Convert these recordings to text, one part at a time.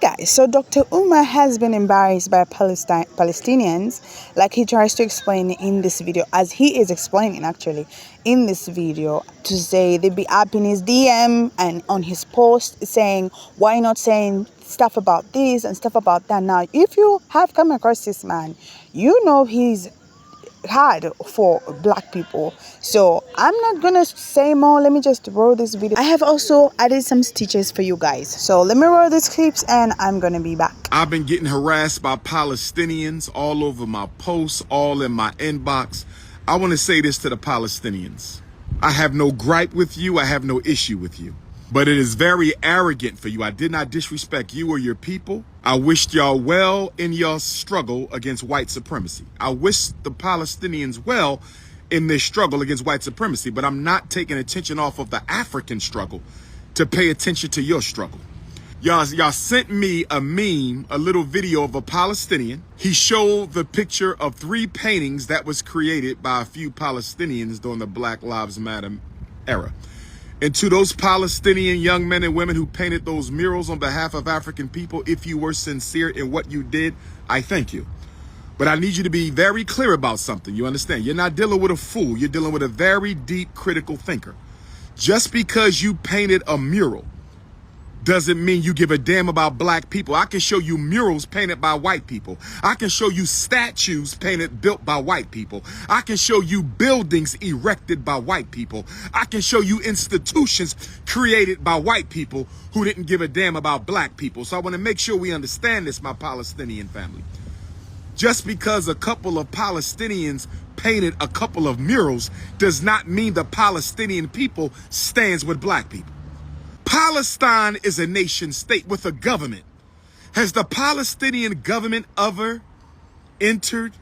guys, so Dr. Umar has been embarrassed by Palestinians, like he tries to explain in this video, as he is explaining actually in this video, to say they be up in his DM and on his post saying, why not saying stuff about this and stuff about that. Now, if you have come across this man, you know he's hard for black people, so I'm not gonna say more. Let me just roll this video. I have also added some stitches for you guys, so let me roll these clips and I'm gonna be back. I've been getting harassed by Palestinians all over my posts, all in my inbox. I want to say this to the Palestinians: I have no gripe with you, I have no issue with you, but it is very arrogant for you. I did not disrespect you or your people. I wished y'all well in your struggle against white supremacy. I wish the Palestinians well in this struggle against white supremacy, but I'm not taking attention off of the African struggle to pay attention to your struggle. Y'all sent me a meme, a little video of a Palestinian. He showed the picture of 3 paintings that was created by a few Palestinians during the Black Lives Matter era. And to those Palestinian young men and women who painted those murals on behalf of African people, if you were sincere in what you did, I thank you. But I need you to be very clear about something. You understand? You're not dealing with a fool. You're dealing with a very deep, critical thinker. Just because you painted a mural doesn't mean you give a damn about black people. I can show you murals painted by white people. I can show you statues built by white people. I can show you buildings erected by white people. I can show you institutions created by white people who didn't give a damn about black people. So I want to make sure we understand this, my Palestinian family. Just because a couple of Palestinians painted a couple of murals does not mean the Palestinian people stands with black people. Palestine is a nation state with a government. Has the Palestinian government ever entered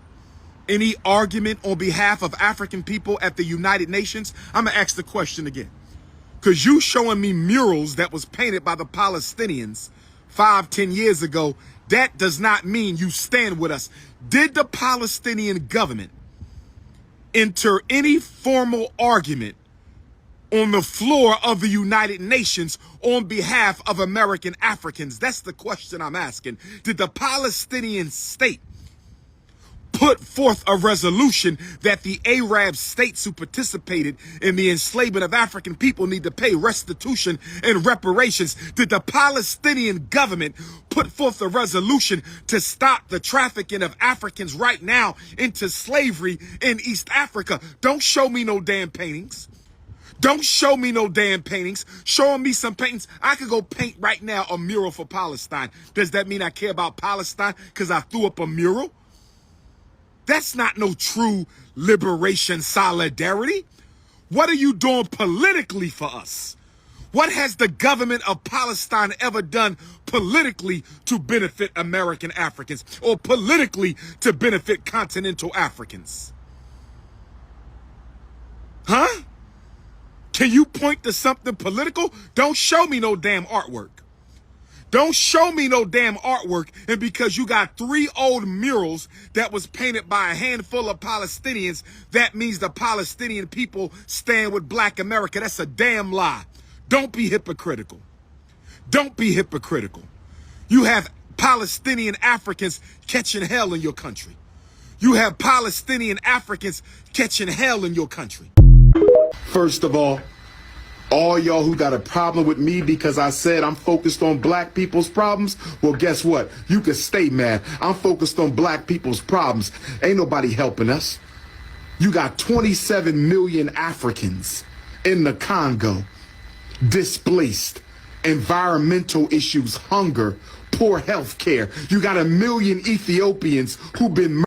any argument on behalf of African people at the United Nations? I'm gonna ask the question again, because you showing me murals that was painted by the Palestinians 5-10 years ago, that does not mean you stand with us. Did the Palestinian government enter any formal argument on the floor of the United Nations on behalf of American Africans? That's the question I'm asking. Did the Palestinian state put forth a resolution that the Arab states who participated in the enslavement of African people need to pay restitution and reparations? Did the Palestinian government put forth a resolution to stop the trafficking of Africans right now into slavery in East Africa? Don't show me no damn paintings. Don't show me no damn paintings. Showing me some paintings. I could go paint right now a mural for Palestine. Does that mean I care about Palestine because I threw up a mural? That's not no true liberation solidarity. What are you doing politically for us? What has the government of Palestine ever done politically to benefit American Africans or politically to benefit continental Africans? Huh? Can you point to something political? Don't show me no damn artwork. Don't show me no damn artwork. And because you got 3 old murals that was painted by a handful of Palestinians, that means the Palestinian people stand with black America. That's a damn lie. Don't be hypocritical. Don't be hypocritical. You have Palestinian Africans catching hell in your country. You have Palestinian Africans catching hell in your country. First of all y'all who got a problem with me because I said I'm focused on black people's problems, well, guess what? You can stay mad. I'm focused on black people's problems. Ain't nobody helping us. You got 27 million Africans in the Congo, displaced, environmental issues, hunger, poor health care. You got 1 million Ethiopians who've been murdered.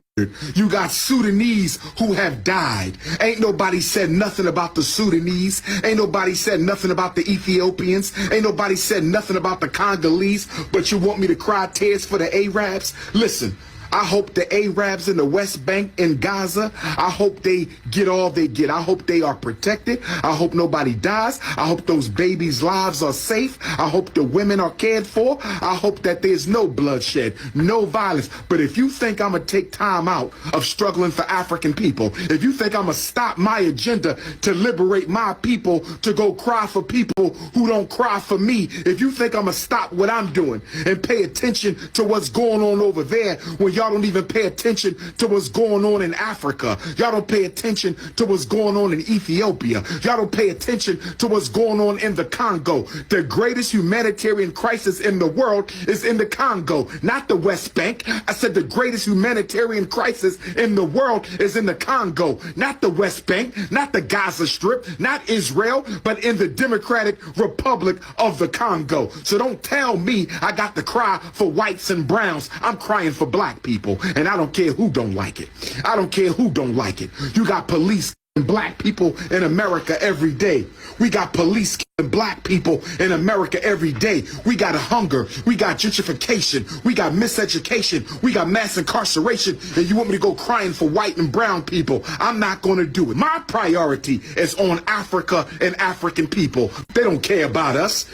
You got Sudanese who have died. Ain't nobody said nothing about the Sudanese. Ain't nobody said nothing about the Ethiopians. Ain't nobody said nothing about the Congolese. But you want me to cry tears for the Ar.Abs? Listen, I hope the Arabs in the West Bank in Gaza, I hope they get all they get. I hope they are protected. I hope nobody dies. I hope those babies' lives are safe. I hope the women are cared for. I hope that there's no bloodshed, no violence. But if you think I'm going to take time out of struggling for African people, if you think I'm going to stop my agenda to liberate my people to go cry for people who don't cry for me, if you think I'm going to stop what I'm doing and pay attention to what's going on over there when y'all don't even pay attention to what's going on in Africa, y'all don't pay attention to what's going on in Ethiopia, y'all don't pay attention to what's going on in the Congo. The greatest humanitarian crisis in the world is in the Congo, not the West Bank. I said the greatest humanitarian crisis in the world is in the Congo, not the West Bank, not the Gaza Strip, not Israel, but in the Democratic Republic of the Congo. So don't tell me I got to cry for whites and browns. I'm crying for black people, and I don't care who don't like it. I don't care who don't like it. You got police and black people in America every day. We got police killing black people in America every day. We got hunger. We got gentrification. We got miseducation. We got mass incarceration. And you want me to go crying for white and brown people? I'm not going to do it. My priority is on Africa and African people. They don't care about us.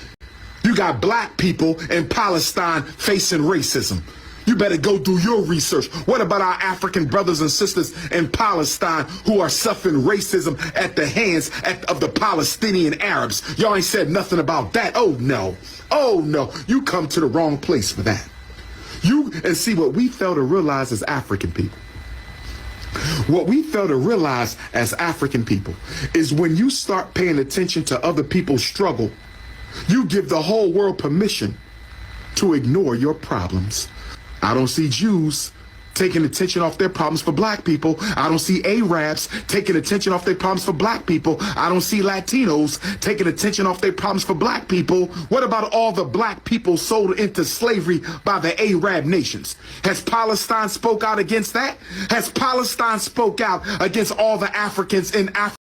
You got black people in Palestine facing racism. You better go do your research. What about our African brothers and sisters in Palestine who are suffering racism at the hands of the Palestinian Arabs? Y'all ain't said nothing about that. Oh, no. Oh, no. You come to the wrong place for that. And see, what we fail to realize as African people, what we fail to realize as African people is when you start paying attention to other people's struggle, you give the whole world permission to ignore your problems. I don't see Jews taking attention off their problems for black people. I don't see Arabs taking attention off their problems for black people. I don't see Latinos taking attention off their problems for black people. What about all the black people sold into slavery by the Arab nations? Has Palestine spoke out against that? Has Palestine spoke out against all the Africans in Africa?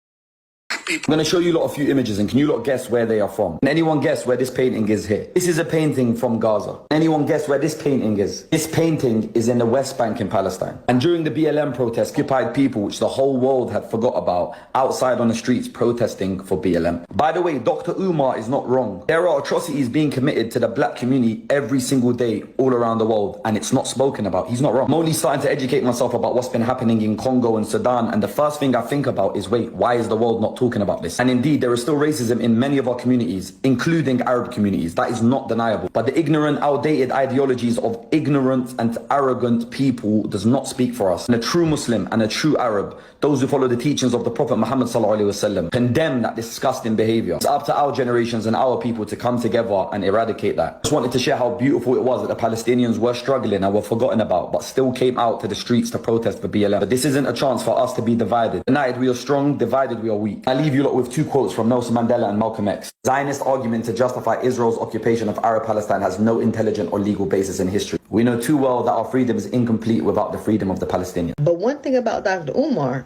I'm going to show you a few images, and can you lot guess where they are from? Can anyone guess where this painting is here? This is a painting from Gaza. Anyone guess where this painting is? This painting is in the West Bank in Palestine. And during the BLM protests, occupied people, which the whole world had forgot about, outside on the streets protesting for BLM. By the way, Dr. Umar is not wrong. There are atrocities being committed to the black community every single day all around the world, and it's not spoken about. He's not wrong. I'm only starting to educate myself about what's been happening in Congo and Sudan, and the first thing I think about is, wait, why is the world not talking about this? And indeed, there is still racism in many of our communities, including Arab communities. That is not deniable. But the ignorant, outdated ideologies of ignorant and arrogant people does not speak for us. And a true Muslim and a true Arab, those who follow the teachings of the Prophet Muhammad ﷺ, condemn that disgusting behavior. It's up to our generations and our people to come together and eradicate that. I just wanted to share how beautiful it was that the Palestinians were struggling and were forgotten about, but still came out to the streets to protest for BLM. But this isn't a chance for us to be divided. United we are strong, divided we are weak. I leave you lot with two quotes from Nelson Mandela and Malcolm X. Zionist argument to justify Israel's occupation of Arab Palestine has no intelligent or legal basis in history. We know too well that our freedom is incomplete without the freedom of the Palestinians. But one thing about Dr. Umar,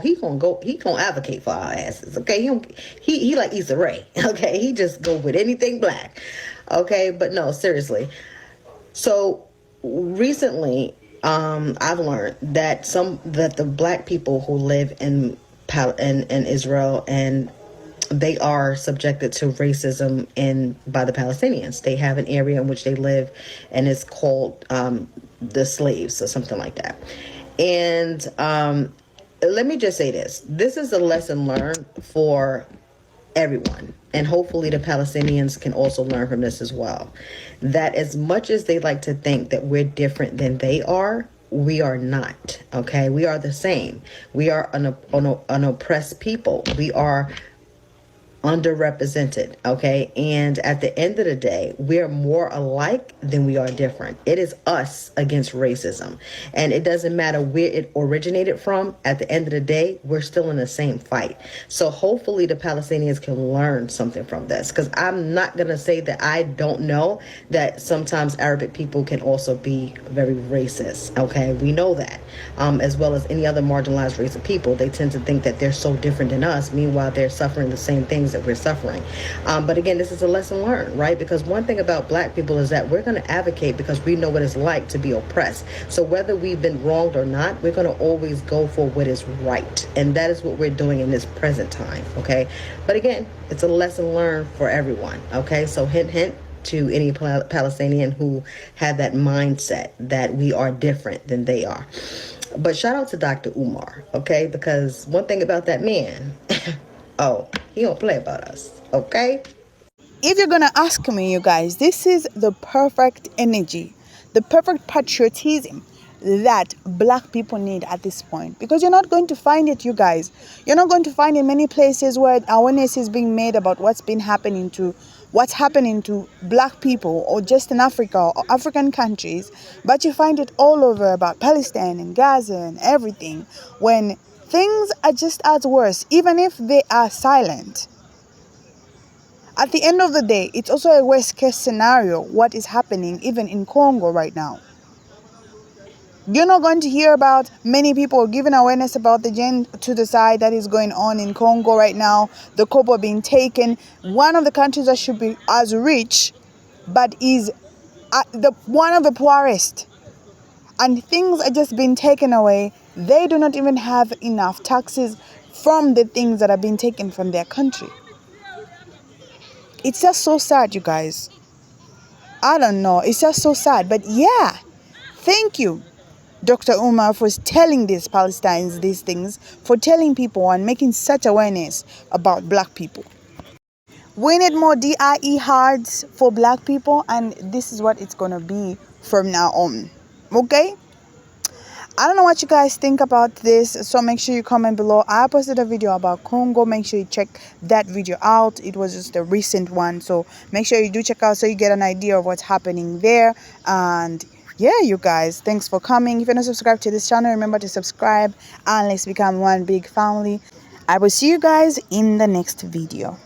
he gonna advocate for our asses, okay? He like Issa Rae, okay? He just go with anything black, okay? But no, seriously. So recently, I've learned that the black people who live in Israel, and they are subjected to racism by the Palestinians. They have an area in which they live, and it's called the slaves or something like that. And let me just say this. This is a lesson learned for everyone. And hopefully the Palestinians can also learn from this as well. That as much as they like to think that we're different than they are, we are not, okay? We are the same. We are an oppressed people. We are underrepresented, okay? And at the end of the day, we are more alike than we are different. It is us against racism. And it doesn't matter where it originated from. At the end of the day, we're still in the same fight. So hopefully the Palestinians can learn something from this, because I'm not going to say that I don't know that sometimes Arabic people can also be very racist, okay? We know that. As well as any other marginalized race of people, they tend to think that they're so different than us. Meanwhile, they're suffering the same things things that we're suffering. But again, this is a lesson learned, right? Because one thing about black people is that we're going to advocate because we know what it's like to be oppressed. So whether we've been wronged or not, we're going to always go for what is right. And that is what we're doing in this present time, okay? But again, it's a lesson learned for everyone, okay? So hint, hint, to any Palestinian who have that mindset that we are different than they are. But shout out to Dr. Umar, okay? Because one thing about that man, oh, he don't play about us, okay? If you're gonna ask me, you guys, this is the perfect energy, the perfect patriotism that black people need at this point, because you're not going to find it, you guys. You're not going to find in many places where awareness is being made about what's happening to black people, or just in Africa or African countries, but you find it all over about Palestine and Gaza and everything, when things are just as worse, even if they are silent. At the end of the day, it's also a worst case scenario what is happening even in Congo right now. You're not going to hear about many people giving awareness about the genocide that is going on in Congo right now, the copper being taken, one of the countries that should be as rich, but is one of the poorest. And things are just being taken away. They do not even have enough taxes from the things that are being taken from their country. It's just so sad, you guys. I don't know. It's just so sad. But yeah, thank you, Dr. Umar, for telling these Palestinians these things, for telling people and making such awareness about black people. We need more DIE cards for black people, and this is what it's going to be from now on. Okay? I don't know what you guys think about this, so make sure you comment below. I posted a video about Congo. Make sure you check that video out. It was just a recent one, so make sure you do check out so you get an idea of what's happening there. And yeah, you guys, thanks for coming. If you're not subscribed to this channel, remember to subscribe and let's become one big family. I will see you guys in the next video.